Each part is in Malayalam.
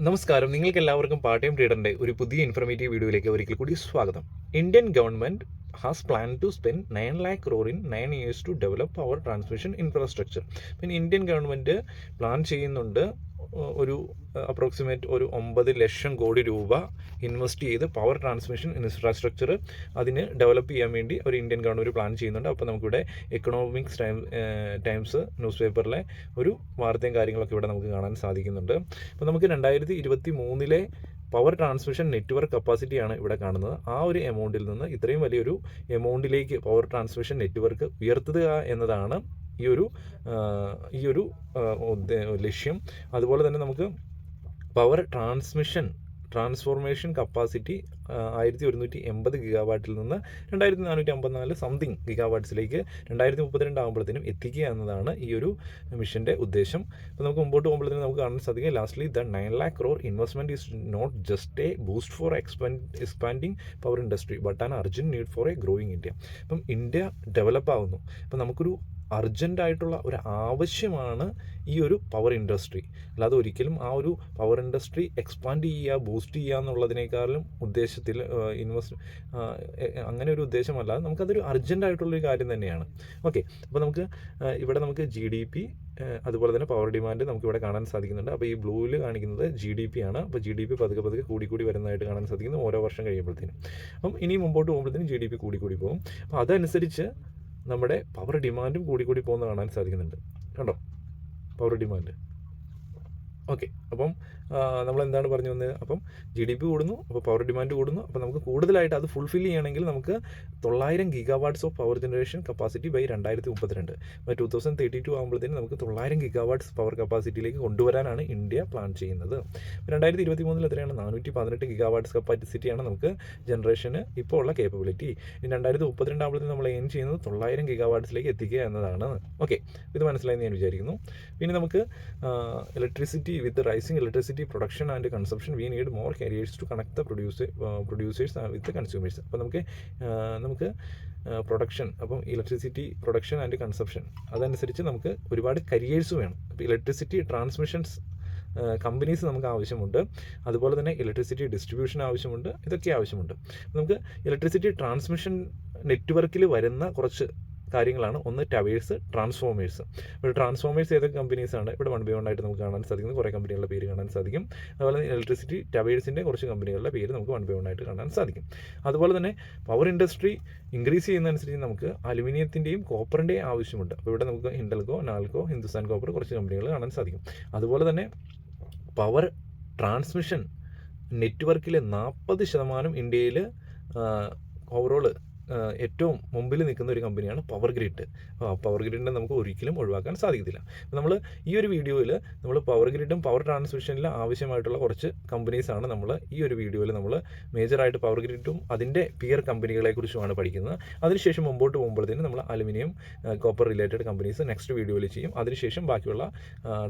നമസ്കാരം. നിങ്ങൾക്ക് എല്ലാവർക്കും പാർട്ട് ടൈം ട്രേഡറിന്റെ ഒരു പുതിയ ഇൻഫർമേറ്റീവ് വീഡിയോയിലേക്ക് ഒരിക്കൽ കൂടി സ്വാഗതം. Indian government has plan to spend 9 lakh crore in 9 years to develop our transmission infrastructure. പിന്നെ ഇന്ത്യൻ ഗവൺമെന്റ് പ്ലാൻ ചെയ്യുന്നുണ്ട് ഒരു അപ്രോക്സിമേറ്റ് ഒരു 9 ലക്ഷം കോടി രൂപ ഇൻവെസ്റ്റ് ചെയ്ത് പവർ ട്രാൻസ്മിഷൻ ഇൻഫ്രാസ്ട്രക്ചർ അതിന് ഡെവലപ്പ് ചെയ്യാൻ വേണ്ടി ഒരു ഇന്ത്യൻ ഗവൺമെൻറ് പ്ലാൻ ചെയ്യുന്നുണ്ട്. അപ്പോൾ നമുക്കിവിടെ എക്കണോമിക്സ് ടൈംസ് ന്യൂസ് പേപ്പറിലെ ഒരു വാർത്തയും കാര്യങ്ങളൊക്കെ ഇവിടെ നമുക്ക് കാണാൻ സാധിക്കുന്നുണ്ട്. അപ്പോൾ നമുക്ക് 2023 പവർ ട്രാൻസ്മിഷൻ നെറ്റ്വർക്ക് കപ്പാസിറ്റിയാണ് ഇവിടെ കാണുന്നത്. ആ ഒരു എമൗണ്ടിൽ നിന്ന് ഇത്രയും വലിയൊരു എമൗണ്ടിലേക്ക് പവർ ട്രാൻസ്മിഷൻ നെറ്റ്വർക്ക് ഉയർത്തുക എന്നതാണ് ഈ ഒരു ലക്ഷ്യം. അതുപോലെ തന്നെ നമുക്ക് പവർ ട്രാൻസ്ഫോർമേഷൻ കപ്പാസിറ്റി 1180 ഗിഗാവാട്ടിൽ നിന്ന് 2454 സംതിങ് ഗിഗാവാട്ട്സിലേക്ക് 2032 ആകുമ്പോഴത്തേനും എത്തിക്കുക എന്നതാണ് ഈ ഒരു മിഷൻ്റെ ഉദ്ദേശം. അപ്പോൾ നമുക്ക് മുമ്പോട്ട് പോകുമ്പോഴത്തേനും നമുക്ക് കാണാൻ സാധിക്കും lastly the 9 lakh crore investment is not just a boost for expanding power industry but an urgent need for a growing India. അപ്പം ഇന്ത്യ ഡെവലപ്പ് ആകുന്നു. അപ്പം നമുക്കൊരു അർജൻറ്റായിട്ടുള്ള ഒരു ആവശ്യമാണ് ഈ ഒരു പവർ ഇൻഡസ്ട്രി. അല്ലാതെ ഒരിക്കലും ആ ഒരു പവർ ഇൻഡസ്ട്രി എക്സ്പാൻഡ് ചെയ്യുക ബൂസ്റ്റ് ചെയ്യുക എന്നുള്ളതിനേക്കാളും ഉദ്ദേശത്തിൽ അങ്ങനെ ഒരു ഉദ്ദേശമല്ലാതെ നമുക്കതൊരു അർജൻറ്റായിട്ടുള്ളൊരു കാര്യം തന്നെയാണ്. ഓക്കെ, അപ്പോൾ നമുക്ക് GDP അതുപോലെ തന്നെ പവർ ഡിമാൻഡ് നമുക്കിവിടെ കാണാൻ സാധിക്കുന്നുണ്ട്. അപ്പോൾ ഈ ബ്ലൂവിൽ കാണിക്കുന്നത് GDP ആണ്. അപ്പോൾ GDP പതുക്കെ കൂടി വരുന്നതായിട്ട് കാണാൻ സാധിക്കുന്നു ഓരോ വർഷം കഴിയുമ്പോഴത്തേനും. അപ്പം ഇനി മുമ്പോട്ട് പോകുമ്പോഴത്തേനും GDP കൂടി പോകും. അപ്പോൾ അതനുസരിച്ച് നമ്മുടെ പവർ ഡിമാൻഡും കൂടി പോകുന്ന കാണാൻ സാധിക്കുന്നുണ്ട്. കണ്ടോ പവർ ഡിമാൻഡ്. ഓക്കെ, അപ്പം നമ്മൾ എന്താണ് പറഞ്ഞു വന്നത്? അപ്പം GDP കൂടുന്നു, അപ്പോൾ പവർ ഡിമാൻഡ് കൂടുന്നു. അപ്പോൾ നമുക്ക് കൂടുതലായിട്ട് അത് ഫുൾഫിൽ ചെയ്യണമെങ്കിൽ നമുക്ക് 900 gigawatts of power generation capacity by 2032 2032 ആകുമ്പോഴത്തേനും നമുക്ക് 900 ഗിഗാവാട്ട്സ് പവർ കപ്പാസിറ്റിയിലേക്ക് കൊണ്ടുവരാനാണ് ഇന്ത്യ പ്ലാൻ ചെയ്യുന്നത്. 2023 എത്രയാണ്? 418 ഗിഗാവാട്ട്സ് കപ്പാസിറ്റിയാണ് നമുക്ക് ജനറേഷന് ഇപ്പോൾ ഉള്ള കേപ്പബിലിറ്റി. ഇനി 2032 ആകുമ്പോഴത്തേനും നമ്മൾ എയിം ചെയ്യുന്നത് 900 ഗിഗാവാട്ട്സിലേക്ക് എത്തിക്കുക എന്നതാണ്. ഓക്കെ, ഇത് മനസ്സിലായെന്ന് ഞാൻ വിചാരിക്കുന്നു. പിന്നെ നമുക്ക് electricity with rising electricity production and consumption we need more carriers to connect the producers with consumers. അപ്പോൾ നമുക്ക് പ്രൊഡക്ഷൻ, അപ്പം ഇലക്ട്രിസിറ്റി പ്രൊഡക്ഷൻ ആൻഡ് കൺസംഷൻ അതനുസരിച്ച് നമുക്ക് ഒരുപാട് കരിയേഴ്സ് വേണം. അപ്പോൾ ഇലക്ട്രിസിറ്റി ട്രാൻസ്മിഷൻസ് കമ്പനീസ് നമുക്ക് ആവശ്യമുണ്ട്. അതുപോലെ തന്നെ ഇലക്ട്രിസിറ്റി ഡിസ്ട്രിബ്യൂഷൻ ആവശ്യമുണ്ട്. ഇതൊക്കെ ആവശ്യമുണ്ട്. നമുക്ക് ഇലക്ട്രിസിറ്റി ട്രാൻസ്മിഷൻ നെറ്റ്വർക്കിൽ വരുന്ന കുറച്ച് കാര്യങ്ങളാണ്. ഒന്ന് ടവേഴ്സ്, ട്രാൻസ്ഫോമേഴ്സ്. ഇപ്പോൾ ട്രാൻസ്ഫോമേഴ്സ് ഏതൊക്കെ കമ്പനീസാണ് ഇവിടെ 1 by 1 ആയിട്ട് നമുക്ക് കാണാൻ സാധിക്കുന്നത്. കുറേ കമ്പനികളുടെ പേര് കാണാൻ സാധിക്കും. അതുപോലെ ഇലക്ട്രിസിറ്റി ടവേഴ്സിൻ്റെ കുറച്ച് കമ്പനികളുടെ പേര് നമുക്ക് 1 by 1 ആയിട്ട് കാണാൻ സാധിക്കും. അതുപോലെ തന്നെ പവർ ഇൻഡസ്ട്രി ഇൻക്രീസ് ചെയ്യുന്നതനുസരിച്ച് നമുക്ക് അലുമിനിയത്തിൻ്റെയും കോപ്പറിൻ്റെയും ആവശ്യമുണ്ട്. അപ്പോൾ ഇവിടെ നമുക്ക് ഹിൻഡൽകോ, നാൽക്കോ, ഹിന്ദുസ്ഥാൻ കോപ്പർ കുറച്ച് കമ്പനികൾ കാണാൻ സാധിക്കും. അതുപോലെ തന്നെ പവർ ട്രാൻസ്മിഷൻ നെറ്റ്വർക്കിൽ 40% ഇന്ത്യയിൽ ഓവറോൾ ഏറ്റവും മുമ്പിൽ നിൽക്കുന്ന ഒരു കമ്പനിയാണ് പവർ ഗ്രിഡ്. പവർ ഗ്രിഡിനെ നമുക്ക് ഒരിക്കലും ഒഴിവാക്കാൻ സാധിക്കത്തില്ല. നമ്മൾ ഈ ഒരു വീഡിയോയിൽ നമ്മൾ പവർ ഗ്രിഡും പവർ ട്രാൻസ്മിഷനിലും ആവശ്യമായിട്ടുള്ള കുറച്ച് കമ്പനീസാണ് നമ്മൾ ഈ ഒരു വീഡിയോയിൽ നമ്മൾ മേജറായിട്ട് പവർ ഗ്രിഡും അതിൻ്റെ പിയർ കമ്പനികളെക്കുറിച്ചുമാണ് പഠിക്കുന്നത്. അതിനുശേഷം മുമ്പോട്ട് പോകുമ്പോഴത്തേനും നമ്മൾ aluminium, copper related companies next വീഡിയോയിൽ ചെയ്യും. അതിനുശേഷം ബാക്കിയുള്ള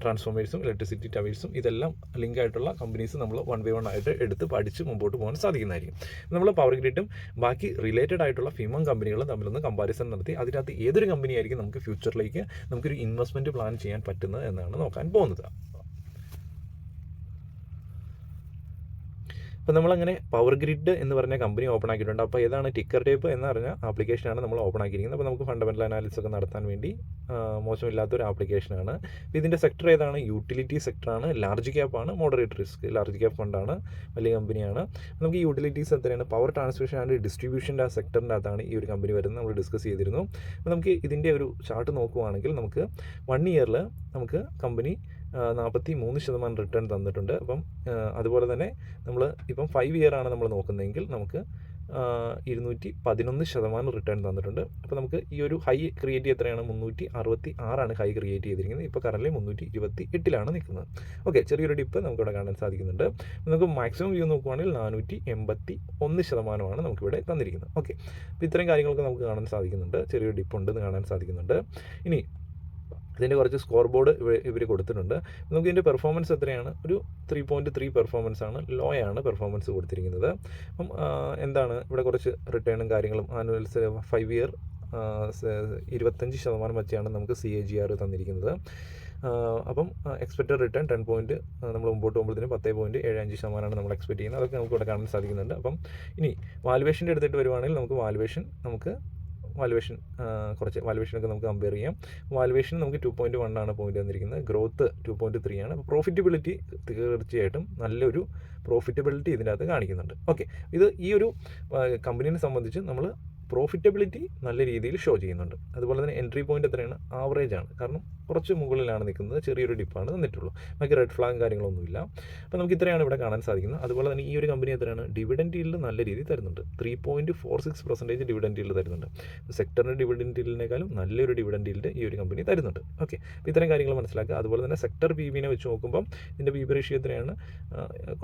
ട്രാൻസ്ഫോമേഴ്സും ഇലക്ട്രിസിറ്റി ടവേഴ്സും ഇതെല്ലാം ലിങ്ക് ആയിട്ടുള്ള കമ്പനീസ് നമ്മൾ 1 by 1 ആയിട്ട് എടുത്ത് പഠിച്ച് മുമ്പോട്ട് പോകാൻ സാധിക്കുന്നതായിരിക്കും. നമ്മൾ പവർ ഗ്രിഡും ബാക്കി റിലേറ്റഡ് ആയിട്ടുള്ള ഫിമം കമ്പനികളും തമ്മിലൊന്ന് കമ്പാരിസൺ നടത്തി അതിനകത്ത് ഏതൊരു കമ്പനിയായിരിക്കും നമുക്ക് ഫ്യൂച്ചറിലേക്ക് നമുക്കൊരു ഇൻവെസ്റ്റ്മെൻറ്റ് പ്ലാൻ ചെയ്യാൻ പറ്റുന്നത് എന്നാണ് നോക്കാൻ പോകുന്നത്. അപ്പോൾ നമ്മളങ്ങനെ പവർ ഗ്രിഡ് എന്ന് പറഞ്ഞ കമ്പനി ഓപ്പൺ ആക്കിയിട്ടുണ്ട്. അപ്പോൾ ഏതാണ് ടിക്കർ ടേപ്പ് എന്ന് പറഞ്ഞ ആപ്ലിക്കേഷനാണ് നമ്മൾ ഓപ്പൺ ആക്കിയിരിക്കുന്നത്. അപ്പോൾ നമുക്ക് ഫണ്ടമെൻ്റൽ അനാലിസിസ് ഒക്കെ നടത്താൻ വേണ്ടി മോശമില്ലാത്തൊരു ആപ്ലിക്കേഷനാണ്. അപ്പോൾ ഇതിൻ്റെ സെക്ടർ ഏതാണ്? യൂട്ടിലിറ്റി സെക്ടറാണ്. ലാർജ് ക്യാപ്പാണ്. Moderate risk. ലാർജ് ക്യാപ്പ് ഫണ്ടാണ്. വലിയ കമ്പനിയാണ്. നമുക്ക് ഈ യൂട്ടിലിറ്റീസ് എത്രയാണ്? പവർ ട്രാൻസ്മിഷൻ ആൻഡ് ഡിസ്ട്രിബ്യൂഷൻ്റെ ആ സെക്ടറിൻ്റെ അകത്താണ് ഈ ഒരു കമ്പനി വരുന്നത്. നമ്മൾ ഡിസ്കസ് ചെയ്തിരുന്നു. അപ്പോൾ നമുക്ക് ഇതിൻ്റെ ഒരു ചാർട്ട് നോക്കുകയാണെങ്കിൽ നമുക്ക് 1 ഇയറിൽ നമുക്ക് കമ്പനി 43% റിട്ടേൺ തന്നിട്ടുണ്ട്. അപ്പം അതുപോലെ തന്നെ നമ്മൾ ഇപ്പം 5 ഇയറാണ് നമ്മൾ നോക്കുന്നതെങ്കിൽ നമുക്ക് 211% റിട്ടേൺ തന്നിട്ടുണ്ട്. അപ്പോൾ നമുക്ക് ഈ ഒരു ഹൈ ക്രിയേറ്റ് എത്രയാണ്? 366 ഹൈ ക്രിയേറ്റ് ചെയ്തിരിക്കുന്നത്. ഇപ്പോൾ കറൻറ്റ്ലി 328 നിൽക്കുന്നത്. ഓക്കെ, ചെറിയൊരു ഡിപ്പ് നമുക്കിവിടെ കാണാൻ സാധിക്കുന്നുണ്ട്. നമുക്ക് മാക്സിമം വ്യൂ നോക്കുവാണെങ്കിൽ 481% നമുക്കിവിടെ തന്നിരിക്കുന്നത്. ഓക്കെ, അപ്പോൾ ഇത്രയും കാര്യങ്ങളൊക്കെ നമുക്ക് കാണാൻ സാധിക്കുന്നുണ്ട്. ചെറിയൊരു ഡിപ്പ് ഉണ്ടെന്ന് കാണാൻ സാധിക്കുന്നുണ്ട്. ഇനി ഇതിൻ്റെ കുറച്ച് സ്കോർ ബോർഡ് ഇവർ കൊടുത്തിട്ടുണ്ട്. നമുക്ക് ഇതിൻ്റെ പെർഫോമൻസ് എത്രയാണ്? ഒരു 3.3 പെർഫോമൻസ് ആണ്. ലോ ആണ് പെർഫോമൻസ് കൊടുത്തിരിക്കുന്നത്. അപ്പം എന്താണ് ഇവിടെ കുറച്ച് റിട്ടേണും കാര്യങ്ങളും ആനുവൽസ് 5 ഇയർ 25% വെച്ചാണ് നമുക്ക് CAGR തന്നിരിക്കുന്നത്. അപ്പം എക്സ്പെക്റ്റഡ് റിട്ടേൺ 10 പോയിൻറ്റ് നമ്മൾ മുമ്പോട്ട് പോകുമ്പോഴത്തേനും 10.75% നമ്മൾ എക്സ്പെക്ട് ചെയ്യുന്നത്. അതൊക്കെ നമുക്ക് ഇവിടെ കാണാൻ സാധിക്കുന്നുണ്ട്. അപ്പം ഇനി വാലുവേഷൻ്റെ എടുത്തിട്ട് വരുവാണെങ്കിൽ നമുക്ക് കുറച്ച് വാലുവേഷനൊക്കെ നമുക്ക് കമ്പയർ ചെയ്യാം. വാലുവേഷൻ നമുക്ക് 2.1 ആണ് പോയിന്റ് വന്നിരിക്കുന്നത്, ഗ്രോത്ത് 2.3 ആണ്. അപ്പോൾ പ്രോഫിറ്റബിലിറ്റി തീർച്ചയായിട്ടും നല്ലൊരു പ്രോഫിറ്റബിലിറ്റി ഇതിൻ്റെ അകത്ത് കാണിക്കുന്നുണ്ട്. ഓക്കെ, ഇത് ഈ ഒരു കമ്പനീനെ സംബന്ധിച്ച് നമ്മൾ പ്രോഫിറ്റബിലിറ്റി നല്ല രീതിയിൽ ഷോ ചെയ്യുന്നുണ്ട്. അതുപോലെ തന്നെ എൻട്രി പോയിന്റ് എത്രയാണ്? ആവറേജ് ആണ്. കാരണം കുറച്ച് മുകളിലാണ് നിൽക്കുന്നത്, ചെറിയൊരു ഡിപ്പാണ് തന്നിട്ടുള്ളൂ, ബാക്കി റെഡ് ഫ്ലാഗും കാര്യങ്ങളൊന്നുമില്ല. അപ്പോൾ നമുക്ക് ഇത്രയാണ് ഇവിടെ കാണാൻ സാധിക്കുന്നത്. അതുപോലെ തന്നെ ഈ ഒരു കമ്പനി എത്രയാണ്? ഡിവിഡൻഡ് ഈൽഡ് നല്ല രീതിയിൽ തരുന്നുണ്ട്, 3.46% ഡിവിഡൻഡ് ഈൽഡ് തരുന്നുണ്ട്. സെക്ടറിൻ്റെ ഡിവിഡൻഡ് ഈൽഡിനേക്കാളും നല്ലൊരു ഡിവിഡൻഡ് ഈൽഡ് ഈ ഒരു കമ്പനി തരുന്നുണ്ട്. ഓക്കെ, അപ്പോൾ ഇത്തരം കാര്യങ്ങൾ മനസ്സിലാക്കുക. അതുപോലെ തന്നെ സെക്ടർ പി ബിനെ വെച്ച് നോക്കുമ്പം ഇതിൻ്റെ പി ബി റേഷ്യോ എത്രയാണ്?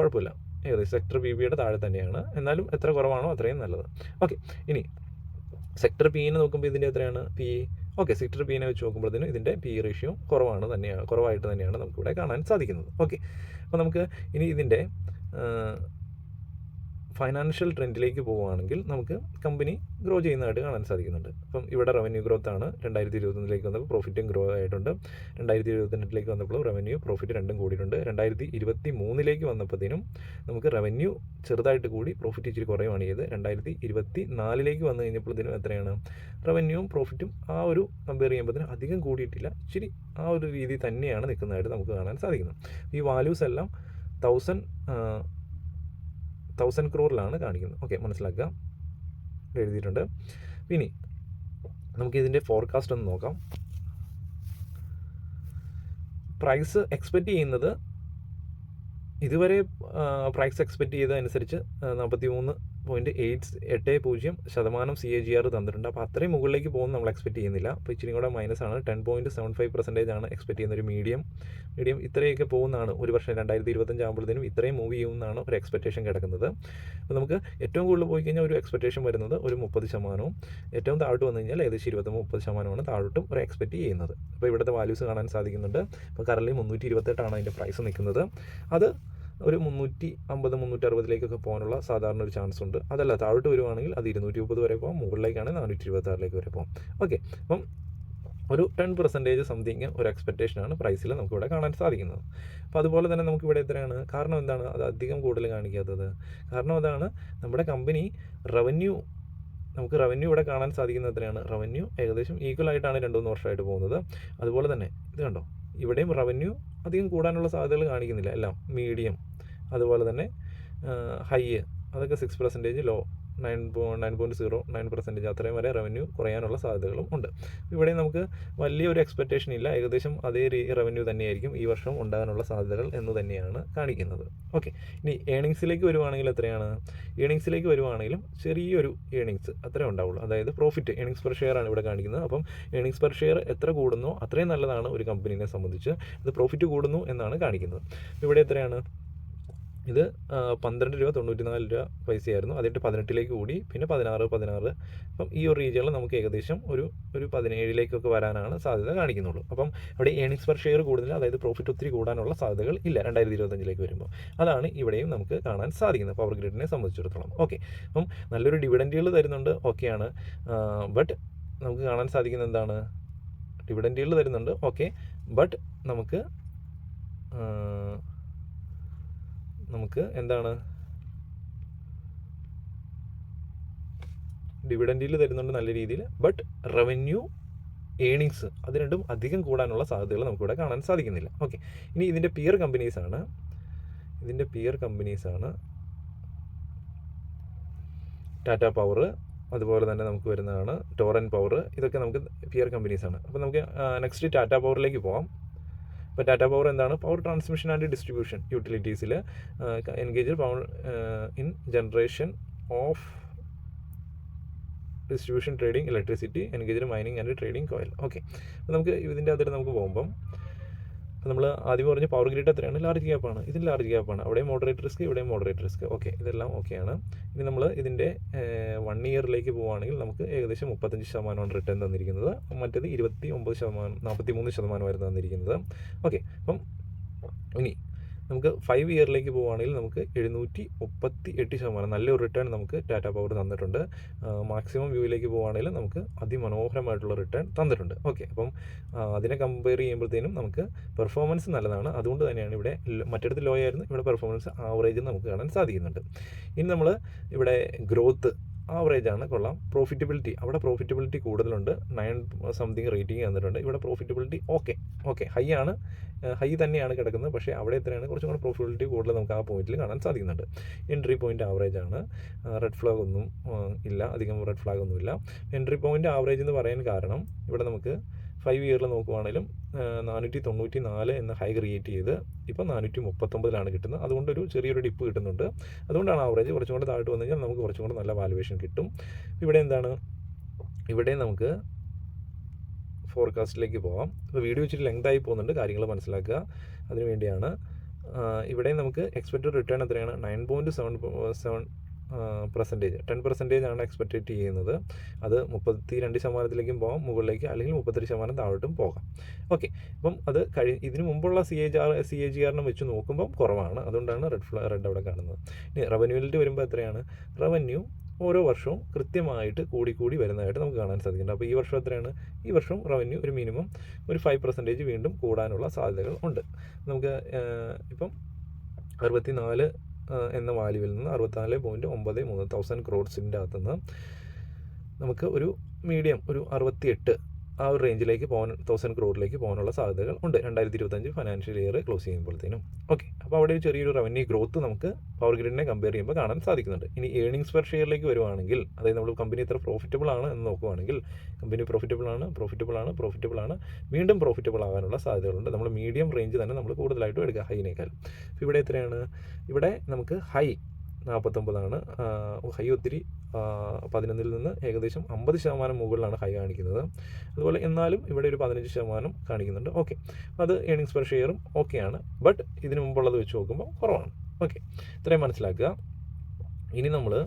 കുഴപ്പമില്ല, ഏകദേശം സെക്ടർ പി ബിയുടെ താഴെ തന്നെയാണ്. എന്നാലും എത്ര കുറവാണോ അത്രയും നല്ലത്. ഓക്കെ, ഇനി സെക്ടർ പിനെ നോക്കുമ്പോൾ ഇതിൻ്റെ എത്രയാണ്? പി. ഓക്കെ, സെക്ടർ പിനെ വെച്ച് നോക്കുമ്പോഴത്തേനും ഇതിൻ്റെ പി റേഷ്യോ കുറവായിട്ട് തന്നെയാണ് നമുക്കിവിടെ കാണാൻ സാധിക്കുന്നത്. ഓക്കെ, അപ്പോൾ നമുക്ക് ഇനി ഇതിൻ്റെ ഫൈനാൻഷ്യൽ ട്രെൻഡിലേക്ക് പോവുകയാണെങ്കിൽ നമുക്ക് കമ്പനി ഗ്രോ ചെയ്യുന്നതായിട്ട് കാണാൻ സാധിക്കുന്നുണ്ട്. അപ്പം ഇവിടെ റവന്യൂ ഗ്രോത്ത് ആണ് 2021 വന്നപ്പോൾ പ്രോഫിറ്റും ഗ്രോ ആയിട്ടുണ്ട്. 2022 വന്നപ്പോൾ റവന്യൂ പ്രോഫിറ്റ് രണ്ടും കൂടിയിട്ടുണ്ട്. 2023 വന്നപ്പോഴത്തേനും നമുക്ക് റവന്യൂ ചെറുതായിട്ട് കൂടി, പ്രോഫിറ്റ് ഇച്ചിരി കുറയുവാണ് ചെയ്ത്. 2024 വന്നു കഴിഞ്ഞപ്പോഴത്തേനും എത്രയാണ്? റവന്യൂവും പ്രോഫിറ്റും ആ ഒരു കമ്പയർ ചെയ്യുമ്പോഴത്തേനും അധികം കൂടിയിട്ടില്ല, ഇച്ചിരി ആ ഒരു രീതി തന്നെയാണ് നിൽക്കുന്നതായിട്ട് നമുക്ക് കാണാൻ സാധിക്കുന്നത്. ഈ വാല്യൂസ് എല്ലാം 1000 crore കാണിക്കുന്നത്. ഓക്കെ, മനസ്സിലാക്കുക, എഴുതിയിട്ടുണ്ട്. ഇനി നമുക്ക് ഇതിൻ്റെ ഫോർകാസ്റ്റ് ഒന്ന് നോക്കാം. പ്രൈസ് എക്സ്പെക്റ്റ് ചെയ്യുന്നത് ഇതുവരെ പ്രൈസ് എക്സ്പെക്റ്റ് ചെയ്തതനുസരിച്ച് 43.80% CAGR തന്നിട്ടുണ്ട്. അപ്പോൾ അത്രയും മുകളിലേക്ക് പോകുന്ന നമ്മൾ എക്സ്പെക്റ്റ് ചെയ്യുന്നില്ല. അപ്പോൾ ഇച്ചിരി കൂടെ മൈനസാണ്. 10.75% ആണ് എക്സ്പെക്റ്റ് ചെയ്യുന്ന ഒരു മീഡിയം ഇത്രയൊക്കെ പോകുന്നതാണ്. ഒരു വർഷം 2025 ആകുമ്പോഴത്തേനും ഇത്രയും മൂവ് ചെയ്യുമെന്നാണ് ഒരു എക്സ്പെക്റ്റേഷൻ കിടക്കുന്നത്. അപ്പോൾ നമുക്ക് ഏറ്റവും കൂടുതൽ പോയി കഴിഞ്ഞാൽ ഒരു എക്സ്പെക്റ്റേഷൻ വരുന്നത് ഒരു 30%, ഏറ്റവും താഴോട്ട് വന്നു കഴിഞ്ഞാൽ ഏകദേശം 20-30% താഴോട്ടും ഒരു എക്സ്പെക്റ്റ് ചെയ്യുന്നത്. അപ്പോൾ ഇവിടുത്തെ വാല്യൂസ് കാണാൻ സാധിക്കുന്നുണ്ട്. ഇപ്പോൾ കറൻലി 328 അതിൻ്റെ പ്രൈസ് നിൽക്കുന്നത്. അത് ഒരു 350-360 പോകാനുള്ള സാധാരണ ഒരു ചാൻസ് ഉണ്ട്. അതല്ല, താഴോട്ട് വരുവാണെങ്കിൽ അത് 230 വരെ പോകാം, മുകളിലേക്കാണെങ്കിൽ 426 വരെ പോകാം. ഓക്കെ, അപ്പം ഒരു 10% സംതിങ് ഒരു എക്സ്പെക്റ്റേഷനാണ് പ്രൈസിൽ നമുക്കിവിടെ കാണാൻ സാധിക്കുന്നത്. അപ്പോൾ അതുപോലെ തന്നെ നമുക്കിവിടെ എത്രയാണ്? കാരണം എന്താണ് അത് അധികം കൂടുതൽ കാണിക്കാത്തത്? കാരണം അതാണ്, നമ്മുടെ കമ്പനി നമുക്ക് റവന്യൂ ഇവിടെ കാണാൻ സാധിക്കുന്നത് എത്രയാണ്? റവന്യൂ ഏകദേശം ഈക്വൽ ആയിട്ടാണ് 2-3 വർഷമായിട്ട് പോകുന്നത്. അതുപോലെ തന്നെ ഇത് കണ്ടോ, ഇവിടെയും റവന്യൂ അധികം കൂടാനുള്ള സാധ്യതകൾ കാണിക്കുന്നില്ല, എല്ലാം മീഡിയം. അതുപോലെ തന്നെ ഹൈ അതൊക്കെ 6%, ലോ 9.09% അത്രയും വരെ റവന്യൂ കുറയാനുള്ള സാധ്യതകളും ഉണ്ട്. ഇവിടെ നമുക്ക് വലിയൊരു എക്സ്പെക്റ്റേഷൻ ഇല്ല, ഏകദേശം അതേ റവന്യൂ തന്നെയായിരിക്കും ഈ വർഷം ഉണ്ടാകാനുള്ള സാധ്യതകൾ എന്ന് തന്നെയാണ് കാണിക്കുന്നത്. ഓക്കെ, ഇനി ഏണിങ്സിലേക്ക് വരുവാണെങ്കിൽ എത്രയാണ്? ഏണിങ്സിലേക്ക് വരുവാണെങ്കിലും ചെറിയൊരു ഏണിങ്സ് അത്രേ ഉണ്ടാവുള്ളൂ. അതായത് പ്രോഫിറ്റ്, ഏണിങ്സ് പെർ ഷെയർ ആണ് ഇവിടെ കാണിക്കുന്നത്. അപ്പം ഏണിങ്സ് പെർ ഷെയർ എത്ര കൂടുന്നോ അത്രയും നല്ലതാണ് ഒരു കമ്പനീനെ സംബന്ധിച്ച്. ഇത് പ്രോഫിറ്റ് കൂടുന്നു എന്നാണ് കാണിക്കുന്നത്. ഇവിടെ എത്രയാണ്? ഇത് 12.94 രൂപ പൈസയായിരുന്നു, അതിട്ട് 18 കൂടി, പിന്നെ 16. അപ്പം ഈ ഒരു റീജിയണിൽ നമുക്ക് ഏകദേശം ഒരു 17 വരാനാണ് സാധ്യത കാണിക്കുന്നുള്ളൂ. അപ്പം അവിടെ ഏണിങ്സ് പെർ ഷെയർ കൂടുതൽ, അതായത് പ്രോഫിറ്റ് ഒത്തിരി കൂടാനുള്ള സാധ്യതകൾ ഇല്ല 2025 വരുമ്പോൾ. അതാണ് ഇവിടെയും നമുക്ക് കാണാൻ സാധിക്കുന്നത് പവർ ഗ്രിഡിനെ സംബന്ധിച്ചിടത്തോളം. ഓക്കെ, അപ്പം നല്ലൊരു ഡിവിഡൻഡുകൾ തരുന്നുണ്ട്, ഓക്കെയാണ്. ബട്ട് നമുക്ക് കാണാൻ സാധിക്കുന്നത് എന്താണ്? ഡിവിഡൻഡുകൾ തരുന്നുണ്ട്, ഓക്കെ, ബട്ട് നമുക്ക് എന്താണ്? ഡിവിഡൻഡിൽ തരുന്നുണ്ട് നല്ല രീതിയിൽ, ബട്ട് റവന്യൂ, ഏണിങ്സ് അത് രണ്ടും അധികം കൂടാനുള്ള സാധ്യതകൾ നമുക്കിവിടെ കാണാൻ സാധിക്കുന്നില്ല. ഓക്കെ, ഇനി ഇതിൻ്റെ പിയർ കമ്പനീസാണ് ടാറ്റ പവർ, അതുപോലെ തന്നെ നമുക്ക് വരുന്നതാണ് ടോറൻ പവർ. ഇതൊക്കെ നമുക്ക് പിയർ കമ്പനീസാണ്. അപ്പോൾ നമുക്ക് നെക്സ്റ്റ് ടാറ്റ പവറിലേക്ക് പോകാം. ഇപ്പോൾ ടാറ്റ പവർ എന്താണ്? പവർ ട്രാൻസ്മിഷൻ ആൻഡ് ഡിസ്ട്രിബ്യൂഷൻ യൂട്ടിലിറ്റീസിൽ engage power in generation of distribution trading electricity, engage mining and trading coal. Okay, അപ്പോൾ നമുക്ക് ഇതിൻ്റെ അതിൽ നമുക്ക് പോകുമ്പം നമ്മൾ ആദ്യം പറഞ്ഞ പവർ ഗ്രിഡ് എത്രയാണ്? ലാർജ് ഗ്യാപ്പാണ്. ഇതിൽ ലാർജ് ഗ്യാപ്പാണ്, അവിടെയും മോഡറേറ്റ് റിസ്ക്, ഇവിടെയും മോഡറേറ്റ് റിസ്ക്. ഓക്കെ, ഇതെല്ലാം ഓക്കെയാണ്. ഇനി നമ്മൾ ഇതിൻ്റെ 1 ഇയറിലേക്ക് പോവുകയാണെങ്കിൽ നമുക്ക് ഏകദേശം 35% റിട്ടേൺ തന്നിരിക്കുന്നത്, മറ്റേത് 29%, 43% തന്നിരിക്കുന്നത്. ഓക്കെ, അപ്പം ഇനി നമുക്ക് 5 ഇയറിലേക്ക് പോവുകയാണെങ്കിൽ നമുക്ക് 738% നല്ലൊരു റിട്ടേൺ നമുക്ക് ടാറ്റ പവർ തന്നിട്ടുണ്ട്. മാക്സിമം വ്യൂവിലേക്ക് പോവുകയാണെങ്കിൽ നമുക്ക് അതിമനോഹരമായിട്ടുള്ള റിട്ടേൺ തന്നിട്ടുണ്ട്. ഓക്കെ, അപ്പം അതിനെ കമ്പയർ ചെയ്യുമ്പോഴത്തേനും നമുക്ക് പെർഫോമൻസ് നല്ലതാണ്. അതുകൊണ്ട് തന്നെയാണ് ഇവിടെ മറ്റിടത്ത് ലോ ആയിരുന്നു, ഇവിടെ പെർഫോമൻസ് ആവറേജ് നമുക്ക് കാണാൻ സാധിക്കുന്നുണ്ട്. ഇനി നമ്മൾ ഇവിടെ ഗ്രോത്ത് ആവറേജാണ്, കൊള്ളാം. പ്രോഫിറ്റബിലിറ്റി, അവിടെ പ്രോഫിറ്റബിലിറ്റി കൂടുതലുണ്ട്, 9 സംതിങ് റേറ്റിംഗ് തന്നിട്ടുണ്ട്. ഇവിടെ പ്രോഫിറ്റബിലിറ്റി ഓക്കെ ഹൈ തന്നെയാണ് കിടക്കുന്നത്. പക്ഷേ അവിടെ എത്രയാണ് കുറച്ചും കൂടെ പ്രോഫിറ്റബിലിറ്റി കൂടുതൽ നമുക്ക് ആ പോയിന്റിൽ കാണാൻ സാധിക്കുന്നുണ്ട്. എൻട്രി പോയിന്റ് ആവറേജ് ആണ്, റെഡ് ഫ്ലാഗ് ഒന്നും ഇല്ല, അധികം റെഡ് ഫ്ലാഗ് ഒന്നുമില്ല. എൻട്രി പോയിന്റ് ആവറേജ് എന്ന് പറയാൻ കാരണം ഇവിടെ നമുക്ക് 5 ഇയറിൽ നോക്കുവാണെങ്കിലും 494 എന്ന ഹൈ ക്രിയേറ്റ് ചെയ്ത് ഇപ്പോൾ 439 കിട്ടുന്നത്. അതുകൊണ്ടൊരു ചെറിയൊരു ഡിപ്പ് കിട്ടുന്നുണ്ട്. അതുകൊണ്ടാണ് ആവറേജ്. കുറച്ചും കൂടെ താഴോട്ട് വന്നു കഴിഞ്ഞാൽ നമുക്ക് കുറച്ചും കൂടെ നല്ല വാലുവേഷൻ കിട്ടും. ഇവിടെ എന്താണ്, ഇവിടെ നമുക്ക് ഫോർകാസ്റ്റിലേക്ക് പോകാം. ഇപ്പോൾ വീഡിയോ ഇച്ചിരി ലെങ്ത് ആയി പോകുന്നുണ്ട്, കാര്യങ്ങൾ മനസ്സിലാക്കുക, അതിനു വേണ്ടിയാണ്. ഇവിടെ നമുക്ക് എക്സ്പെക്റ്റഡ് റിട്ടേൺ എത്രയാണ്, 9.77%, 10% ആണ് എക്സ്പെക്റ്റേറ്റ് ചെയ്യുന്നത്. അത് 32% പോകാം മുകളിലേക്ക്, അല്ലെങ്കിൽ 33% താഴോട്ടും പോകാം. ഓക്കെ, അപ്പം അത് ഇതിന് മുമ്പുള്ള CAGR വെച്ച് നോക്കുമ്പം കുറവാണ്. അതുകൊണ്ടാണ് റെഡ് അവിടെ കാണുന്നത്. ഇനി റവന്യൂവിലേക്ക് വരുമ്പോൾ എത്രയാണ്, റവന്യൂ ഓരോ വർഷവും കൃത്യമായിട്ട് കൂടി വരുന്നതായിട്ട് നമുക്ക് കാണാൻ സാധിക്കുന്നുണ്ട്. അപ്പോൾ ഈ വർഷം എത്രയാണ്, ഈ വർഷം റവന്യൂ ഒരു മിനിമം ഒരു 5% വീണ്ടും കൂടാനുള്ള സാധ്യതകൾ ഉണ്ട്. നമുക്ക് ഇപ്പം 64 എന്ന വാല്യൂവിൽ നിന്ന് 64.93 crores അകത്തുനിന്ന് നമുക്ക് ഒരു മീഡിയം ഒരു 68 ആ ഒരു റേഞ്ചിലേക്ക് 1000 crore പോകാനുള്ള സാധ്യതകൾ ഉണ്ട് 2025 ഫൈനാൻഷ്യൽ ഇയർ ക്ലോസ് ചെയ്യുമ്പോഴത്തേനും. ഓക്കെ, അപ്പോൾ അവിടെ ഒരു ചെറിയൊരു റവന്യൂ ഗ്രോത്ത് നമുക്ക് പവർ ഗ്രിഡിനെ കമ്പയർ ചെയ്യുമ്പോൾ കാണാൻ സാധിക്കുന്നുണ്ട്. ഇനി ഏർണിംഗ്സ് പെർ ഷെയറിലേക്ക് വരുവാണെങ്കിൽ, അതായത് നമ്മൾ കമ്പനി എത്ര പ്രോഫിറ്റബിൾ ആണ് എന്ന് നോക്കുവാണെങ്കിൽ, കമ്പനി പ്രോഫിറ്റബിൾ ആണ്, വീണ്ടും പ്രോഫിറ്റബിൾ ആകാനുള്ള സാധ്യതകളുണ്ട്. നമ്മൾ മീഡിയം റേഞ്ച് തന്നെ നമ്മൾ കൂടുതലായിട്ടും എടുക്കുക ഹൈനേക്കാൾ. അപ്പോൾ ഇവിടെ എത്രയാണ്, ഇവിടെ നമുക്ക് ഹൈ 49 ഹൈ ഒത്തിരി 11 നിന്ന് ഏകദേശം 50% മുകളിലാണ് ഹൈ കാണിക്കുന്നത്. അതുപോലെ എന്നാലും ഇവിടെ ഒരു 15% കാണിക്കുന്നുണ്ട്. ഓക്കെ, അത് ഏർണിംഗ്സ് പെർ ഷെയറും ഓക്കെയാണ്. ബട്ട് ഇതിന് മുമ്പുള്ളത് വെച്ച് നോക്കുമ്പോൾ കുറവാണ്. ഓക്കെ, ഇത്രയും മനസ്സിലാക്കുക. ഇനി നമുക്ക്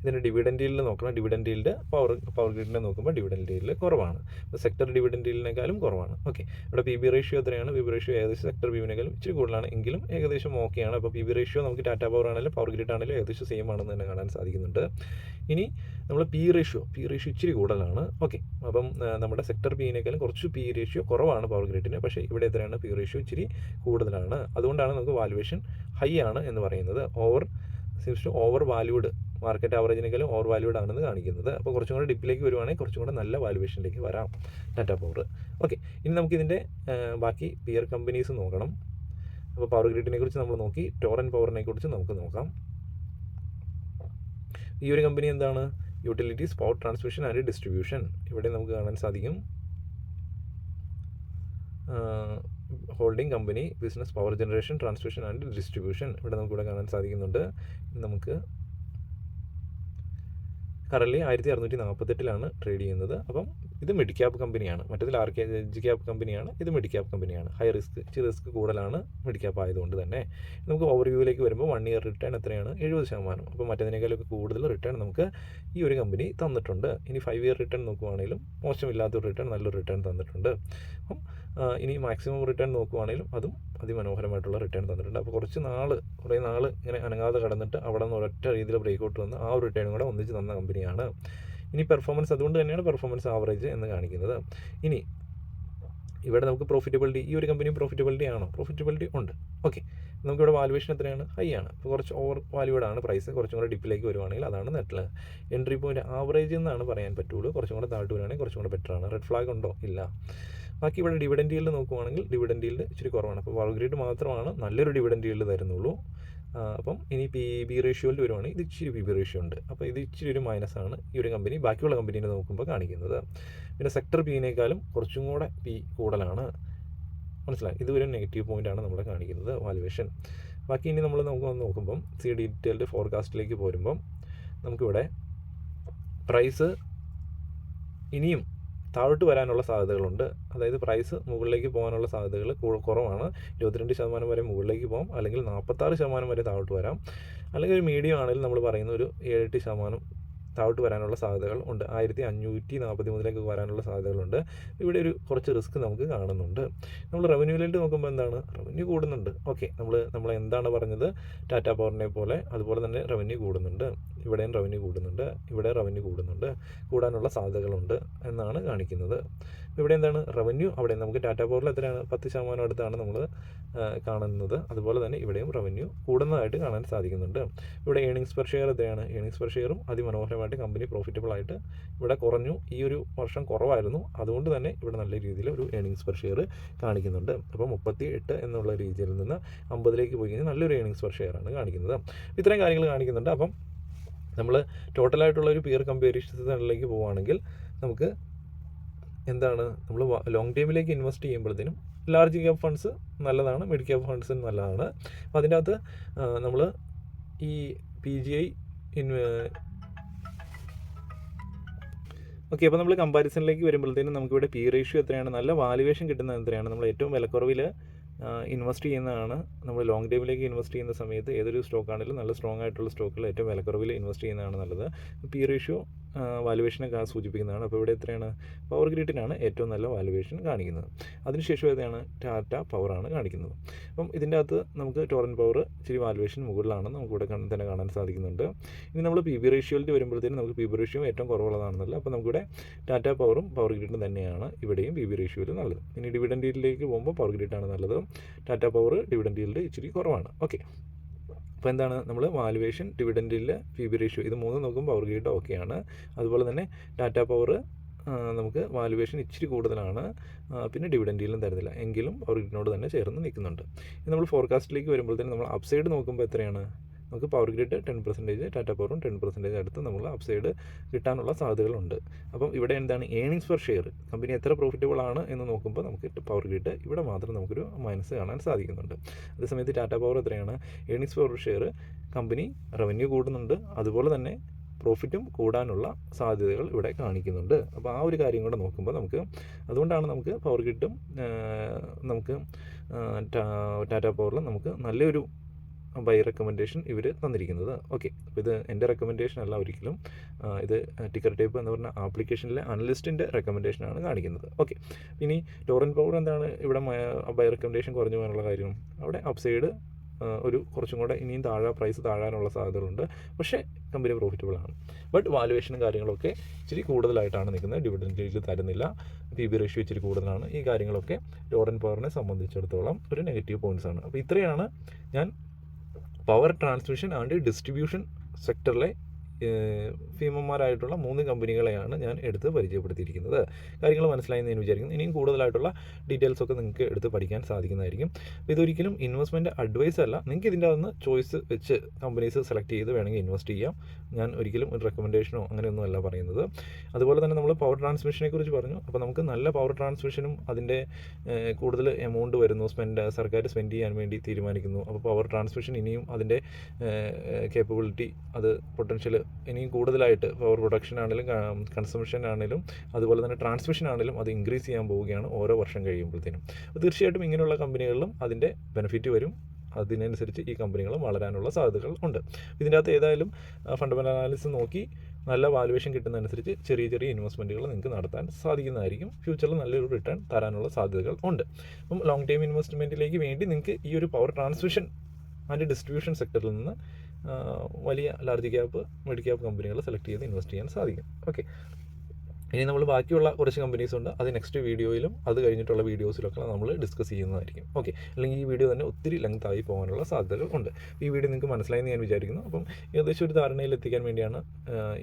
ഇതിൻ്റെ ഡിവിഡൻഡ് ഈൽഡ് നോക്കണം. ഡിവിഡൻഡ് ഈൽഡ് പവർ ഗ്രിഡിനെ നോക്കുമ്പോൾ ഡിവിഡൻഡ് ഈൽഡ് കുറവാണ്. അപ്പോൾ സെക്ടർ ഡിവിഡൻഡ് ഈൽഡിനേക്കാളും കുറവാണ്. ഓക്കെ, ഇവിടെ PB റേഷ്യോ എത്രയാണ്, PB റേഷ്യോ ഏകദേശം സെക്ടർ PBനേക്കാളും ഇച്ചിരി കൂടുതലാണ്, എങ്കിലും ഏകദേശം ഓക്കെയാണ്. അപ്പോൾ PB റേഷ്യോ നമുക്ക് ടാറ്റ പവർ ആണെങ്കിലും പവർ ഗ്രിഡ് ആണെങ്കിലും ഏകദേശം സെയിം ആണെന്ന് തന്നെ കാണാൻ സാധിക്കുന്നുണ്ട്. ഇനി നമ്മൾ P റേഷ്യോ ഇച്ചിരി കൂടുതലാണ്. ഓക്കെ, അപ്പം നമ്മുടെ സെക്ടർ Pനേക്കാളും കുറച്ച് P റേഷ്യോ കുറവാണ് പവർ ഗ്രിഡിന്. പക്ഷേ ഇവിടെ എത്രയാണ്, P റേഷ്യോ ഇച്ചിരി കൂടുതലാണ്. അതുകൊണ്ടാണ് നമുക്ക് വാല്യുവേഷൻ ഹൈ ആണ് എന്ന് പറയുന്നത്. ഓവർ വാല്യൂഡ്, മാർക്കറ്റ് ആവറേജിനേക്കാളും ഓവർ വാല്യൂഡ് ആണെന്ന് കാണിക്കുന്നത്. അപ്പോൾ കുറച്ചും കൂടെ ഡിപ്പിലേക്ക് വരുവാണെങ്കിൽ കുറച്ചും കൂടെ നല്ല വാല്യുവേഷനിലേക്ക് വരാം ടാറ്റ പവർ. ഓക്കെ, ഇനി നമുക്കിതിൻ്റെ ബാക്കി പിയർ കമ്പനീസ് നോക്കണം. അപ്പോൾ പവർ ഗ്രിഡിനെ കുറിച്ച് നമ്മൾ നോക്കി, ടോറൻറ്റ് പവറിനെ കുറിച്ച് നമുക്ക് നോക്കാം. ഈ ഒരു കമ്പനി എന്താണ്, utilities, power transmission and distribution. ഇവിടെ നമുക്ക് കാണാൻ സാധിക്കും holding company, business, power generation, transmission and distribution. ഇവിടെ നമുക്കിവിടെ കാണാൻ സാധിക്കുന്നുണ്ട്. നമുക്ക് കറൻലി 1648 ട്രേഡ് ചെയ്യുന്നത്. അപ്പം ഇത് മിഡ് ക്യാപ്പ് കമ്പനിയാണ്, മറ്റേതിൽ RKG ക്യാപ്പ് കമ്പനിയാണ്, ഇത് മിഡ് ക്യാപ്പ് കമ്പനിയാണ്. ഹൈ റിസ്ക്, ഇച്ചിരി റിസ്ക് കൂടുതലാണ് മിഡ് ക്യാപ്പ് ആയതുകൊണ്ട് തന്നെ. നമുക്ക് ഓവർവ്യൂവിലേക്ക് വരുമ്പോൾ 1 ഇയർ റിട്ടേൺ എത്രയാണ്, 70%. അപ്പോൾ മറ്റേതിനേക്കാളൊക്കെ കൂടുതൽ റിട്ടേൺ നമുക്ക് ഈ ഒരു കമ്പനി തന്നിട്ടുണ്ട്. ഇനി 5 ഇയർ റിട്ടേൺ നോക്കുവാണെങ്കിലും മോശമില്ലാത്തൊരു റിട്ടേൺ, നല്ലൊരു റിട്ടേൺ തന്നിട്ടുണ്ട്. അപ്പം ഇനി മാക്സിമം റിട്ടേൺ നോക്കുവാണെങ്കിലും അതും അതിമനോഹരമായിട്ടുള്ള റിട്ടേൺ തന്നിട്ടുണ്ട്. അപ്പോൾ കുറേ നാൾ ഇങ്ങനെ അനങ്ങാതെ കടന്നിട്ട് അവിടെ നിന്ന് ഒരൊറ്റ രീതിയിൽ ബ്രേക്കൗട്ട് വന്ന് ആ ഒരു റിട്ടേണും കൂടെ ഒന്നിച്ച് തന്ന കമ്പനിയാണ്. ഇനി പെർഫോമൻസ്, അതുകൊണ്ട് തന്നെയാണ് പെർഫോമൻസ് ആവറേജ് എന്ന് കാണിക്കുന്നത്. ഇനി ഇവിടെ നമുക്ക് പ്രോഫിറ്റബിലിറ്റി, ഈ ഒരു കമ്പനി പ്രോഫിറ്റബിലിറ്റി ആണോ, പ്രോഫിറ്റബിലിറ്റി ഉണ്ട്. ഓക്കെ, നമുക്കിവിടെ വാല്യുവേഷൻ എത്രയാണ്, ഹൈ ആണ്. അപ്പോൾ കുറച്ച് ഓവർ വാല്യൂഡ് ആണ് പ്രൈസ്. കുറച്ചും കൂടെ ഡിപ്പിലേക്ക് വരുവാണെങ്കിൽ അതാണ് നെറ്റിൽ എൻട്രി പോയിന്റ് ആവറേജ് എന്നാണ് പറയാൻ പറ്റുള്ളൂ. കുറച്ചും കൂടെ താഴ്ത്തു വരുവാണെങ്കിൽ കുറച്ചും കൂടെ ബെറ്റർ ആണ്. റെഡ് ഫ്ലാഗ് ഉണ്ടോ, ഇല്ല. ബാക്കി ഇവിടെ ഡിവിഡൻഡ് ഈൽഡ് നോക്കുവാണെങ്കിൽ ഡിവിഡൻഡ് ഈൽഡ് ഇച്ചിരി കുറവാണ്. അപ്പോൾ പവർ ഗ്രിഡ് മാത്രമാണ് നല്ലൊരു ഡിവിഡൻഡ് ഈൽഡ് തരുന്നുള്ളൂ. അപ്പം ഇനി PB റേഷ്യോയിൽ വരുവാണെങ്കിൽ ഇത് ഇച്ചിരി PB റേഷ്യോ ഉണ്ട്. അപ്പോൾ ഇത് ഇച്ചിരി ഒരു മൈനസാണ് ഈ ഒരു കമ്പനി ബാക്കിയുള്ള കമ്പനീനെ നോക്കുമ്പോൾ കാണിക്കുന്നത്. പിന്നെ സെക്ടർ Pനേക്കാളും കുറച്ചും കൂടെ P കൂടുതലാണ്. മനസ്സിലായി, ഇതൊരു നെഗറ്റീവ് പോയിൻ്റാണ് നമ്മളെ കാണിക്കുന്നത് വാല്യുവേഷൻ. ബാക്കി ഇനി നമ്മൾ നോക്കുമ്പം ഡീറ്റെയിൽഡ് ഫോർകാസ്റ്റിലേക്ക് പോരുമ്പം നമുക്കിവിടെ പ്രൈസ് ഇനിയും താഴോട്ട് വരാനുള്ള സാധ്യതകളുണ്ട്. അതായത് പ്രൈസ് മുകളിലേക്ക് പോകാനുള്ള സാധ്യതകൾ കുറവാണ്. 22% വരെ മുകളിലേക്ക് പോകാം, അല്ലെങ്കിൽ 46% വരെ താഴോട്ട് വരാം, അല്ലെങ്കിൽ ഒരു മീഡിയം ആണെങ്കിൽ നമ്മൾ പറയുന്ന ഒരു 7-8% താഴോട്ട് വരാനുള്ള സാധ്യതകൾ ഉണ്ട്. 1543 വരാനുള്ള സാധ്യതകളുണ്ട്. ഇവിടെ ഒരു കുറച്ച് റിസ്ക് നമുക്ക് കാണുന്നുണ്ട്. നമ്മൾ റവന്യൂവിലേക്ക് നോക്കുമ്പോൾ എന്താണ്, റവന്യൂ കൂടുന്നുണ്ട്. ഓക്കെ, നമ്മൾ എന്താണ് പറഞ്ഞത്, ടാറ്റ പവറിനെ പോലെ അതുപോലെ തന്നെ റവന്യൂ കൂടുന്നുണ്ട്. ഇവിടെയും റവന്യൂ കൂടുന്നുണ്ട്, ഇവിടെ റവന്യൂ കൂടുന്നുണ്ട്, കൂടാനുള്ള സാധ്യതകളുണ്ട് എന്നാണ് കാണിക്കുന്നത്. ഇവിടെ എന്താണ് റവന്യൂ, അവിടെ നമുക്ക് ടാറ്റ പവറിൽ എത്രയാണ് 10% അടുത്താണ് നമ്മൾ കാണുന്നത്. അതുപോലെ തന്നെ ഇവിടെയും റവന്യൂ കൂടുന്നതായിട്ട് കാണാൻ സാധിക്കുന്നുണ്ട്. ഇവിടെ ഏണിങ്സ് പെർ ഷെയർ എത്രയാണ്, ഏണിങ്സ് പെർ ഷെയറും അതിമനോഹരമായിട്ട് കമ്പനി പ്രോഫിറ്റബിൾ ആയിട്ട് ഇവിടെ കുറഞ്ഞു. ഈ ഒരു വർഷം കുറവായിരുന്നു, അതുകൊണ്ട് തന്നെ ഇവിടെ നല്ല രീതിയിൽ ഒരു ഏണിങ്സ് പെർ ഷെയർ കാണിക്കുന്നുണ്ട്. അപ്പോൾ 38 എന്നുള്ള രീതിയിൽ നിന്ന് 50 പോയി കഴിഞ്ഞാൽ നല്ലൊരു ഏണിങ്സ് പെർ ഷെയർ ആണ് കാണിക്കുന്നത്. ഇത്രയും കാര്യങ്ങൾ കാണിക്കുന്നുണ്ട്. അപ്പം നമ്മൾ ടോട്ടലായിട്ടുള്ള ഒരു പിയർ കമ്പാരിസണിലേക്ക് പോവുകയാണെങ്കിൽ നമുക്ക് എന്താണ്, നമ്മൾ ലോങ് ടൈമിലേക്ക് ഇൻവെസ്റ്റ് ചെയ്യുമ്പോഴത്തേനും ലാർജ് ക്യാപ് ഫണ്ട്സ് നല്ലതാണ്, മിഡ് ക്യാപ് ഫണ്ട്സ് നല്ലതാണ്. അപ്പോൾ അതിൻ്റെ അകത്ത് നമ്മൾ ഈ PGI ഓക്കെ, അപ്പോൾ നമ്മൾ കമ്പാരിസണിലേക്ക് വരുമ്പോഴത്തേനും നമുക്കിവിടെ P റേഷ്യോ എത്രയാണ്, നല്ല വാല്യുവേഷൻ കിട്ടുന്നത് എത്രയാണ്, നമ്മൾ ഏറ്റവും വിലക്കുറവിൽ ഇൻവെസ്റ്റ് ചെയ്യുന്നതാണ്. നമ്മൾ ലോങ് ടൈമിലേക്ക് ഇൻവെസ്റ്റ് ചെയ്യുന്ന സമയത്ത് ഏതൊരു സ്റ്റോക്കാണെങ്കിലും നല്ല സ്ട്രോങ് ആയിട്ടുള്ള സ്റ്റോക്കുകൾ ഏറ്റവും വിലക്കുറവിൽ ഇൻവെസ്റ്റ് ചെയ്യുന്നതാണ് നല്ലത്. P റേഷ്യോ വാല്യുവേഷനെ സൂചിപ്പിക്കുന്നതാണ്. അപ്പോൾ ഇവിടെ എത്രയാണ്, പവർ ഗ്രിഡിനാണ് ഏറ്റവും നല്ല വാല്യുവേഷൻ കാണിക്കുന്നത്. അതിനുശേഷം ഏതാണ്, ടാറ്റ പവറാണ് കാണിക്കുന്നത്. അപ്പം ഇതിൻ്റെ അകത്ത് നമുക്ക് ടോറൻറ്റ് പവർ ഇച്ചിരി വാല്യുവേഷൻ മുകളിലാണെന്ന് നമുക്കിവിടെ തന്നെ കാണാൻ സാധിക്കുന്നുണ്ട്. ഇനി നമ്മൾ PB റേഷ്യോയിൽ വരുമ്പോഴത്തേനും നമുക്ക് PB റേഷ്യോ ഏറ്റവും കുറവുള്ളതാണെന്നല്ല. അപ്പോൾ നമുക്കിവിടെ ടാറ്റ പവറും പവർ ഗ്രിഡും തന്നെയാണ് ഇവിടെയും PB റേഷ്യോയിൽ നല്ലത്. ഇനി ഡിവിഡൻഡ് ഈൽഡിലേക്ക് പോകുമ്പോൾ പവർ ഗ്രിഡാണ് നല്ലത്, ടാറ്റ പവർ ഡിവിഡൻഡ് ഈൽഡ് ഇച്ചിരി കുറവാണ്. ഓക്കെ, അപ്പോൾ എന്താണ്, നമ്മൾ വാല്യുവേഷൻ, ഡിവിഡൻഡിൽ PB റേഷ്യോ ഇത് മൂന്നും നോക്കുമ്പോൾ പവർ ഗ്രിഡ് ഓക്കെയാണ്. അതുപോലെ തന്നെ ടാറ്റ പവർ നമുക്ക് വാല്യുവേഷൻ ഇച്ചിരി കൂടുതലാണ്, പിന്നെ ഡിവിഡൻഡിലും തരുന്നില്ല, എങ്കിലും പവർ ഗ്രിഡിനോട് തന്നെ ചേർന്ന് നിൽക്കുന്നുണ്ട്. ഇനി നമ്മൾ ഫോർകാസ്റ്റിലേക്ക് വരുമ്പോഴത്തേനും നമ്മൾ അപ്സൈഡ് നോക്കുമ്പോൾ എത്രയാണ്, നമുക്ക് പവർ ഗ്രിഡ് 10%, ടാറ്റ പവറും 10% അടുത്ത് നമ്മൾ അപ്സൈഡ് കിട്ടാനുള്ള സാധ്യതകളുണ്ട്. അപ്പം ഇവിടെ എന്താണ്, ഏണിങ്സ് പെർ ഷെയർ കമ്പനി എത്ര പ്രോഫിറ്റബിൾ ആണ് എന്ന് നോക്കുമ്പോൾ നമുക്ക് പവർ ഗ്രിഡ് ഇവിടെ മാത്രം നമുക്കൊരു മൈനസ് കാണാൻ സാധിക്കുന്നുണ്ട്. അതേസമയത്ത് ടാറ്റ പവർ എത്രയാണ്, earnings per share company revenue കൂടുന്നുണ്ട്, അതുപോലെ തന്നെ പ്രോഫിറ്റും കൂടാനുള്ള സാധ്യതകൾ ഇവിടെ കാണിക്കുന്നുണ്ട്. അപ്പോൾ ആ ഒരു കാര്യം കൂടെ നോക്കുമ്പോൾ നമുക്ക്, അതുകൊണ്ടാണ് നമുക്ക് പവർ ഗ്രിഡും നമുക്ക് ടാറ്റ പവറിൽ നമുക്ക് നല്ലൊരു ബൈ റെക്കമെൻഡേഷൻ ഇവർ തന്നിരിക്കുന്നത്. ഓക്കെ, അപ്പോൾ ഇത് എൻ്റെ റെക്കമെൻഡേഷൻ അല്ല ഒരിക്കലും, ഇത് ടിക്കർ ടൈപ്പ് എന്ന് പറഞ്ഞ ആപ്ലിക്കേഷനിലെ അനലിസ്റ്റിൻ്റെ റെക്കമെൻഡേഷനാണ് കാണിക്കുന്നത്. ഓക്കെ, ഇനി ടോറൻറ്റ് പവർ എന്താണ് ഇവിടെ ബൈ റെക്കമെൻഡേഷൻ കുറഞ്ഞു പോകാനുള്ള കാര്യം, അവിടെ അപ്സൈഡ് ഒരു കുറച്ചും കൂടെ ഇനിയും പ്രൈസ് താഴാനുള്ള സാധ്യതകളുണ്ട്. പക്ഷേ കമ്പനി പ്രോഫിറ്റബിൾ ആണ്, ബട്ട് വാല്യുവേഷനും കാര്യങ്ങളൊക്കെ ഇച്ചിരി കൂടുതലായിട്ടാണ് നിൽക്കുന്നത്, ഡിവിഡൻഡിൽ തരുന്നില്ല, PB റേഷ്യോ ഇച്ചിരി കൂടുതലാണ്. ഈ കാര്യങ്ങളൊക്കെ ടോറൻറ്റ് പവറിനെ സംബന്ധിച്ചിടത്തോളം ഒരു നെഗറ്റീവ് പോയിൻറ്റ്സ് ആണ്. അപ്പോൾ ഇത്രയാണ് ഞാൻ പവർ ട്രാൻസ്മിഷൻ ആൻഡ് ഡിസ്ട്രിബ്യൂഷൻ സെക്ടറിലെ ഭീമന്മാരായിട്ടുള്ള 3 കമ്പനികളെയാണ് ഞാൻ എടുത്ത് പരിചയപ്പെടുത്തിയിരിക്കുന്നത്. കാര്യങ്ങൾ മനസ്സിലായെന്ന് ഞാൻ വിചാരിക്കുന്നു. ഇനിയും കൂടുതലായിട്ടുള്ള ഡീറ്റെയിൽസ് ഒക്കെ നിങ്ങൾക്ക് എടുത്ത് പഠിക്കാൻ സാധിക്കുന്നതായിരിക്കും. ഇതൊരിക്കലും ഇൻവെസ്റ്റ്മെൻറ്റ് അഡ്വൈസ് അല്ല, നിങ്ങൾക്ക് ഇതിൻ്റെ അകത്ത് ചോയ്സ് വെച്ച് കമ്പനീസ് സെലക്ട് ചെയ്ത് വേണമെങ്കിൽ ഇൻവെസ്റ്റ് ചെയ്യാം. ഞാൻ ഒരിക്കലും ഒരു റെക്കമെൻഡേഷനോ അങ്ങനെയൊന്നുമല്ല പറയുന്നത്. അതുപോലെ തന്നെ നമ്മൾ പവർ ട്രാൻസ്മിഷനെ കുറിച്ച് പറഞ്ഞു. അപ്പോൾ നമുക്ക് നല്ല പവർ ട്രാൻസ്മിഷനും അതിൻ്റെ കൂടുതൽ എമൗണ്ട് വരുന്നു, സർക്കാർ സ്പെൻഡ് ചെയ്യാൻ വേണ്ടി തീരുമാനിക്കുന്നു. അപ്പോൾ പവർ ട്രാൻസ്മിഷൻ ഇനിയും അതിൻ്റെ കേപ്പബിലിറ്റി, അത് പൊട്ടൻഷ്യൽ ഇനിയും കൂടുതലായിട്ട് പവർ പ്രൊഡക്ഷൻ ആണെങ്കിലും കൺസംഷൻ ആണെങ്കിലും അതുപോലെ തന്നെ ട്രാൻസ്മിഷൻ ആണെങ്കിലും അത് ഇൻക്രീസ് ചെയ്യാൻ പോവുകയാണ് ഓരോ വർഷം കഴിയുമ്പോഴത്തേനും. അപ്പോൾ തീർച്ചയായിട്ടും ഇങ്ങനെയുള്ള കമ്പനികളിലും അതിൻ്റെ ബെനിഫിറ്റ് വരും. അതിനനുസരിച്ച് ഈ കമ്പനികളും വളരാനുള്ള സാധ്യതകൾ ഉണ്ട്. ഇതിൻ്റെ അകത്ത് ഏതായാലും ഫണ്ടമെൻ്റൽ അനാലിസിസ് നോക്കി നല്ല വാല്യുവേഷൻ കിട്ടുന്നതനുസരിച്ച് ചെറിയ ചെറിയ ഇൻവെസ്റ്റ്മെൻറ്റുകൾ നിങ്ങൾക്ക് നടത്താൻ സാധിക്കുന്നതായിരിക്കും. ഫ്യൂച്ചറിൽ നല്ലൊരു റിട്ടേൺ തരാനുള്ള സാധ്യതകൾ ഉണ്ട്. അപ്പം ലോങ് ടൈം ഇൻവെസ്റ്റ്മെൻറ്റിലേക്ക് വേണ്ടി നിങ്ങൾക്ക് ഈ ഒരു പവർ ട്രാൻസ്മിഷൻ ആൻഡ് ഡിസ്ട്രിബ്യൂഷൻ സെക്ടറിൽ നിന്ന് വലിയ ലാർജ് ക്യാപ്പ്, മിഡ് ക്യാപ്പ് കമ്പനികൾ സെലക്ട് ചെയ്ത് ഇൻവെസ്റ്റ് ചെയ്യാൻ സാധിക്കും. ഓക്കെ, ഇനി നമ്മൾ ബാക്കിയുള്ള കുറച്ച് കമ്പനീസ് ഉണ്ട്, അത് നെക്സ്റ്റ് വീഡിയോയിലും അത് കഴിഞ്ഞിട്ടുള്ള വീഡിയോസിലൊക്കെ നമ്മൾ ഡിസ്കസ് ചെയ്യുന്നതായിരിക്കും. ഓക്കെ, അല്ലെങ്കിൽ ഈ വീഡിയോ തന്നെ ഒത്തിരി ലെങ്ത് ആയി പോകാനുള്ള സാധ്യതകൾ ഉണ്ട്. ഈ വീഡിയോ നിങ്ങൾക്ക് മനസ്സിലായെന്ന് ഞാൻ വിചാരിക്കുന്നു. അപ്പം ഏകദേശം ഒരു ധാരണയിൽ എത്തിക്കാൻ വേണ്ടിയാണ്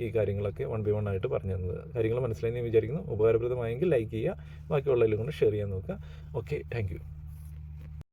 ഈ കാര്യങ്ങളൊക്കെ 1 by 1 ആയിട്ട് പറഞ്ഞു തന്നത്. കാര്യങ്ങൾ മനസ്സിലായെന്ന് ഞാൻ വിചാരിക്കുന്നു. ഉപകാരപ്രദമായെങ്കിൽ ലൈക്ക് ചെയ്യുക, ബാക്കിയുള്ളതിലും കൊണ്ട് ഷെയർ ചെയ്യാൻ നോക്കുക. Okay, thank you.